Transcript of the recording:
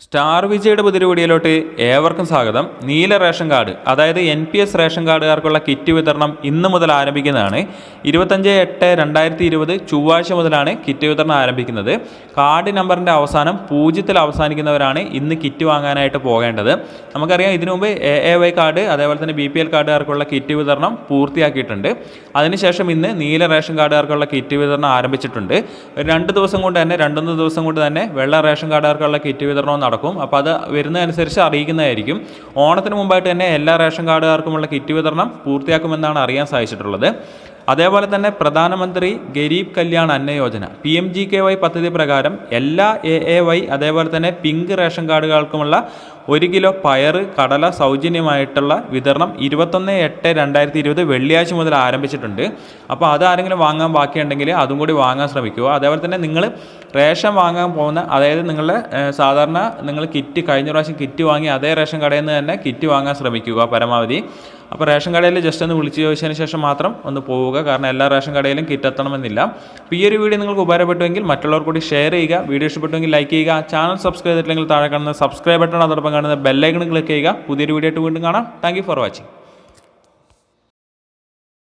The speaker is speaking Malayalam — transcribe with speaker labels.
Speaker 1: സ്റ്റാർ വിജയുടെ പുതിയ വീഡിയോയിലോട്ട് ഏവർക്കും സ്വാഗതം. നീല റേഷൻ കാർഡ് അതായത് NPS റേഷൻ കാർഡുകാർക്കുള്ള കിറ്റ് വിതരണം ഇന്ന് മുതൽ ആരംഭിക്കുന്നതാണ്. 25/8/2020 ചൊവ്വാഴ്ച മുതലാണ് കിറ്റ് വിതരണം ആരംഭിക്കുന്നത്. കാർഡ് നമ്പറിൻ്റെ അവസാനം 0-ൽ അവസാനിക്കുന്നവരാണ് ഇന്ന് കിറ്റ് വാങ്ങാനായിട്ട് പോകേണ്ടത്. നമുക്കറിയാം, ഇതിനു മുമ്പ് AAY കാർഡ് അതേപോലെ തന്നെ BPL കാർഡുകാർക്കുള്ള കിറ്റ് വിതരണം പൂർത്തിയാക്കിയിട്ടുണ്ട്. അതിനുശേഷം ഇന്ന് നീല റേഷൻ കാർഡുകാർക്കുള്ള കിറ്റ് വിതരണം ആരംഭിച്ചിട്ടുണ്ട്. 2 ദിവസം കൊണ്ട് തന്നെ 2-3 ദിവസം കൊണ്ട് തന്നെ വെള്ള റേഷൻ കാർഡുകാർക്കുള്ള കിറ്റ് വിതരണം നടക്കും. അപ്പോൾ അത് വരുന്നതനുസരിച്ച് അറിയിക്കുന്നതായിരിക്കും. ഓണത്തിന് മുമ്പായിട്ട് തന്നെ എല്ലാ റേഷൻ കാർഡുകാർക്കുമുള്ള കിറ്റ് വിതരണം പൂർത്തിയാക്കുമെന്നാണ് അറിയാൻ സാധിച്ചിട്ടുള്ളത്. അതേപോലെ തന്നെ പ്രധാനമന്ത്രി ഗരീബ് കല്യാൺ അന്ന യോജന PMGKY പദ്ധതി പ്രകാരം എല്ലാ AAY അതേപോലെ തന്നെ പിങ്ക് റേഷൻ കാർഡുകൾക്കുമുള്ള 1 കിലോ പയർ കടല സൗജന്യമായിട്ടുള്ള വിതരണം 21/8/2020 വെള്ളിയാഴ്ച മുതൽ ആരംഭിച്ചിട്ടുണ്ട്. അപ്പോൾ അതാരെങ്കിലും വാങ്ങാൻ ബാക്കിയുണ്ടെങ്കിൽ അതും കൂടി വാങ്ങാൻ ശ്രമിക്കുക. അതേപോലെ തന്നെ നിങ്ങൾ റേഷൻ വാങ്ങാൻ പോകുന്ന, അതായത് നിങ്ങളുടെ സാധാരണ നിങ്ങൾ കിറ്റ് കഴിഞ്ഞ പ്രാവശ്യം കിറ്റ് വാങ്ങി അതേ റേഷൻ കടയിൽ നിന്ന് തന്നെ കിറ്റ് വാങ്ങാൻ ശ്രമിക്കുക പരമാവധി. അപ്പോൾ റേഷൻ കടയിൽ ജസ്റ്റ് ഒന്ന് വിളിച്ച് ചോദിച്ചതിന് ശേഷം മാത്രം ഒന്ന് പോവുക. കാരണം എല്ലാ റേഷൻ കടയിലും കിറ്റ് എത്തണമെന്നില്ല. അപ്പോൾ ഈ ഒരു വീഡിയോ നിങ്ങൾക്ക് ഉപകാരപ്പെട്ടുവെങ്കിൽ മറ്റുള്ളവർ കൂടി ഷെയർ ചെയ്യുക. വീഡിയോ ഇഷ്ടപ്പെട്ടുവെങ്കിൽ ലൈക്ക് ചെയ്യുക. ചാനൽ സബ്സ്ക്രൈബ് ചെയ്തിട്ടില്ലെങ്കിൽ താഴെ കാണുന്ന സബ്സ്ക്രൈബ് ബട്ടൺ, അതോടൊപ്പം കാണുന്ന ബെല്ലൈക്കൺ ക്ലിക്ക് ചെയ്യുക. പുതിയൊരു വീഡിയോ ആയിട്ട് വീണ്ടും കാണാം. Thank you for watching.